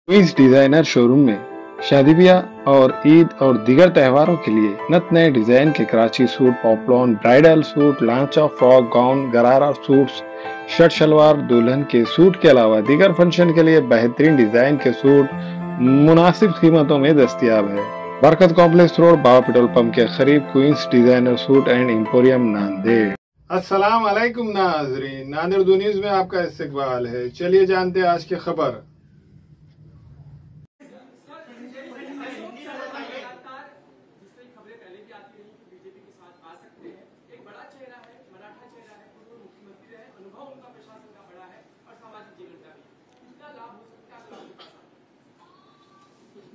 Queen's designer showroom में शादी ब्याह और ईद और दीगर त्योहारों के लिए नत नए डिजाइन के Karachi suit, poplin, bridal suit, lancha, frock, gown, gharara suits, shirt shalwar, दुल्हन के सूट के अलावा दीगर फंक्शन के लिए बेहतरीन डिजाइन के सूट मुनासिब कीमतों में दस्तयाब है। Barkat complex road, Baba petrol pump के करीब queens designer suit and emporium, Nanded. अस्सलाम वालेकुम नाज़रीन, नादिर दो न्यूज़ में आपका इस्तकबाल है। चलिए जानते हैं आज की खबर।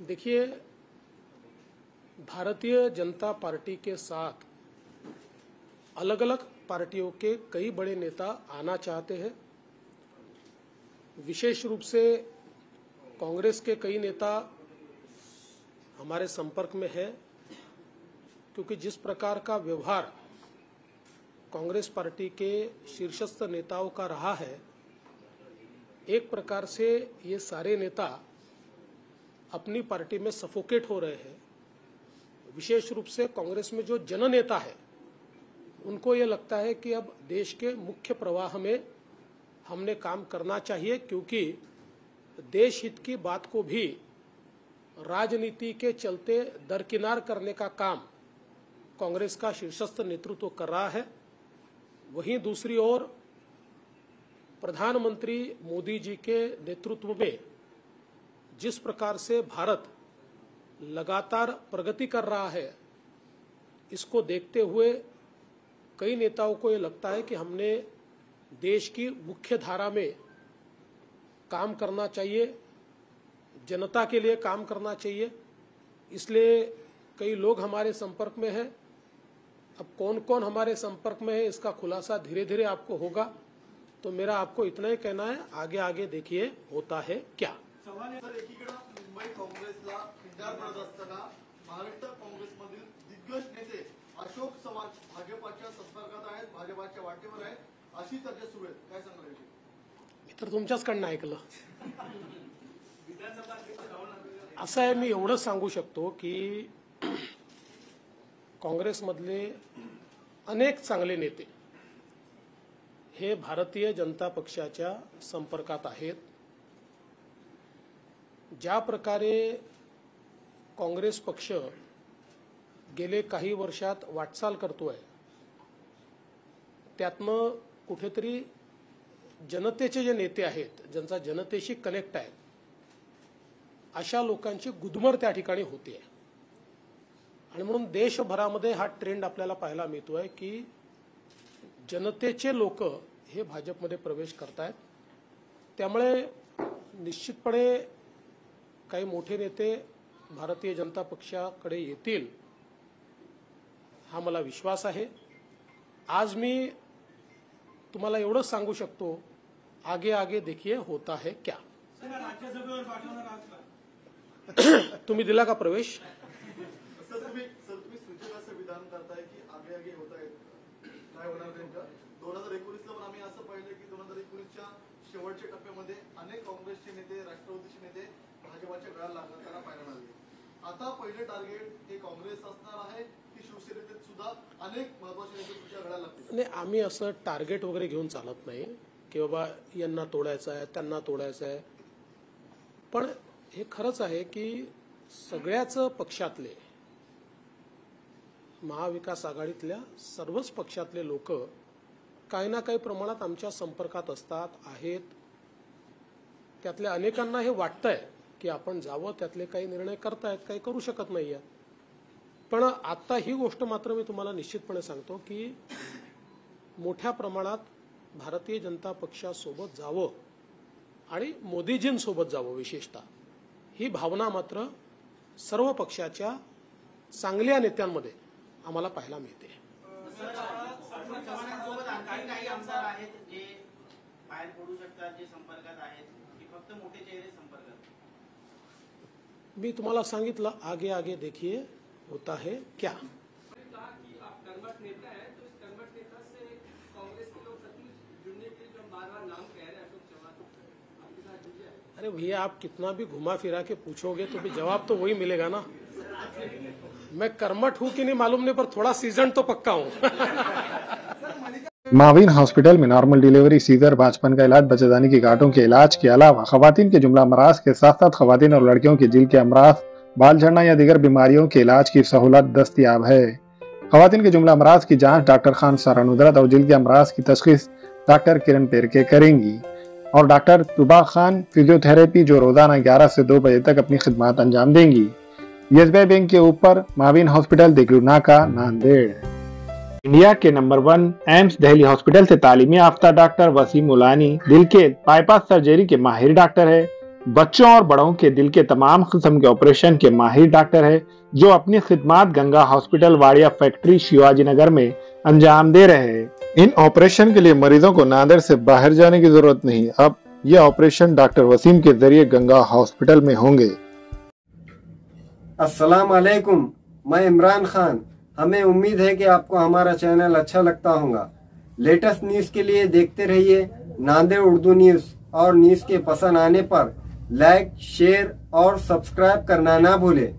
देखिए, भारतीय जनता पार्टी के साथ अलग अलग पार्टियों के कई बड़े नेता आना चाहते हैं। विशेष रूप से कांग्रेस के कई नेता हमारे संपर्क में है, क्योंकि जिस प्रकार का व्यवहार कांग्रेस पार्टी के शीर्षस्थ नेताओं का रहा है, एक प्रकार से ये सारे नेता अपनी पार्टी में सफोकेट हो रहे हैं। विशेष रूप से कांग्रेस में जो जननेता है, उनको ये लगता है कि अब देश के मुख्य प्रवाह में हमने काम करना चाहिए, क्योंकि देश हित की बात को भी राजनीति के चलते दरकिनार करने का काम कांग्रेस का शीर्षस्थ नेतृत्व कर रहा है। वहीं दूसरी ओर प्रधानमंत्री मोदी जी के नेतृत्व में जिस प्रकार से भारत लगातार प्रगति कर रहा है, इसको देखते हुए कई नेताओं को ये लगता है कि हमने देश की मुख्य धारा में काम करना चाहिए, जनता के लिए काम करना चाहिए। इसलिए कई लोग हमारे संपर्क में हैं। अब कौन कौन हमारे संपर्क में है, इसका खुलासा धीरे धीरे आपको होगा। तो मेरा आपको इतना ही कहना है, आगे आगे देखिए होता है क्या। सर, एकीकडे मुंबई काँग्रेसला खिंडार पडत असताना महाराष्ट्र काँग्रेसमधील दिग्गज नेते अशोक चव्हाण भाजपाच्या संपर्कात आहेत, भाजपाच्या वाटेवर आहेत, अशी चर्चा सुरू आहे। काय सांगाल याविषयी? मी तर तुमच्याचकडनं ऐकलं। असं आहे, मी एवढंच सांगू शकतो की काँग्रेसमधले अनेक चांगले नेते हे भारतीय जनता पक्षाच्या संपर्कात आहेत। ज्या प्रकारे काँग्रेस पक्ष गेले काही वर्षात वाटचाल करतोय, त्यातनं कुठेतरी जनतेचे जे नेते आहेत, ज्यांचा जनतेशी कनेक्ट आहे, अशा लोकांची गुदमर त्या ठिकाणी होते। आणि म्हणून देशभरामध्ये हा ट्रेंड आपल्याला पाहायला मिळतोय की जनतेचे लोक हे भाजपमध्ये प्रवेश करतायत। त्यामुळे निश्चितपणे काही मोठे नेते भारतीय जनता पक्षाकडे येतील, हा मला विश्वास आहे। आज मी तुम्हाला एवढंच सांगू शकतो, आगे आगे देखिए होता है क्या। तुम्ही दिला का प्रवेश? सर, तुम्ही सूचक असं विधान करताय की आगे आगे होत आहे, काय होणार नेमकं? 2019ला पण आम्ही असं पाहिलं की 2019च्या शेवटच्या टप्प्यामध्ये अनेक काँग्रेसचे नेते, राष्ट्रवादीचे नेते भाजपाच्या गळाला लागणार त्यांना पाहायला मिळाले। आता पहिले टार्गेट हे काँग्रेस असणार आहे की शिवसेनेत सुद्धा अनेक महत्त्वाचे नेते तुमच्या गळाला लागतील? नाही, आम्ही असं टार्गेट वगैरे घेऊन चालत नाही की बाबा यांना तोडायचं आहे, त्यांना तोडायचं आहे। पण हे खरंच आहे की सगळ्याच पक्षातले, महाविकास आघाडीतल्या सर्वच पक्षातले लोक काही ना काही प्रमाणात आमच्या संपर्कात असतात, आहेत। त्यातल्या अनेकांना हे वाटतंय की आपण जावं, त्यातले काही निर्णय करतायत, काही करू शकत नाहीये। पण आता ही गोष्ट मात्र मी तुम्हाला निश्चितपणे सांगतो की मोठ्या प्रमाणात भारतीय जनता पक्षासोबत जावं आणि मोदीजींसोबत जावं, विशेषतः ही भावना मात्र सर्व पक्षाच्या चांगल्या नेत्यांमध्ये आम्हाला पाहायला मिळते। काही आमदार आहेत जे बाहेर पडू शकतात, जे संपर्कात आहेत, की फक्त मोठे चेहरे संपर्कात? मी तुम्हाला सांगितलं, आगे आगे देखिए होता है क्या। कहा कि आप कर्मठ नेता है, तो इस कर्मठ नेता से कांग्रेस के लोग सचमुच जुड़ने के लिए जो बार-बार नाम कह रहे हैं अशोक चव्हाण, आपके साथ जुड़ जाए? अरे भैया, आप कितना भी घुमा फिरा के पूछोगे तो भी जवाब तो वही मिलेगा ना। मैं कर्मठ हूं कि नहीं मालूम नहीं, पर थोड़ा सीजन तो पक्का हूं। माविन हॉस्पिटल में नॉर्मल डिलीवरी, सीजर, बाचपन का इलाज, बच्चेदानी की गांठों के इलाज के अलावा खवातीन के जुमला अमराज के साथ साथ खवातीन और लड़कियों के दिल के अमराज, बाल झड़ना या दीगर बीमारियों के इलाज की सहूलत दस्तयाब है। खवातीन के जुमला अमराज की जांच डॉक्टर खान सारा नुदरत और दिल के अमराज की तशखीस डॉक्टर किरण पेरके करेंगी और डॉक्टर तुबा खान फिजियोथेरेपी जो रोजाना 11 से 2 बजे तक अपनी खिदमत अंजाम देंगी। यस बैंक के ऊपर माविन हॉस्पिटल, देगलू नाका, नांदेड़। इंडिया के नंबर 1 एम्स दिल्ली हॉस्पिटल से तालीमी याफ्ता डॉक्टर वसीम मुलानी दिल के बाईपास सर्जरी के माहिर डॉक्टर है। बच्चों और बड़ों के दिल के तमाम किस्म के ऑपरेशन के माहिर डॉक्टर है, जो अपनी खिदमत गंगा हॉस्पिटल, वाड़िया फैक्ट्री, शिवाजी नगर में अंजाम दे रहे हैं। इन ऑपरेशन के लिए मरीजों को नांदेड़ से बाहर जाने की जरूरत नहीं। अब ये ऑपरेशन डॉक्टर वसीम के जरिए गंगा हॉस्पिटल में होंगे। अस्सलाम वालेकुम, मैं इमरान खान। हमें उम्मीद है कि आपको हमारा चैनल अच्छा लगता होगा। लेटेस्ट न्यूज के लिए देखते रहिए नांदेड़ उर्दू न्यूज, और न्यूज के पसंद आने पर लाइक, शेयर और सब्सक्राइब करना ना भूलें।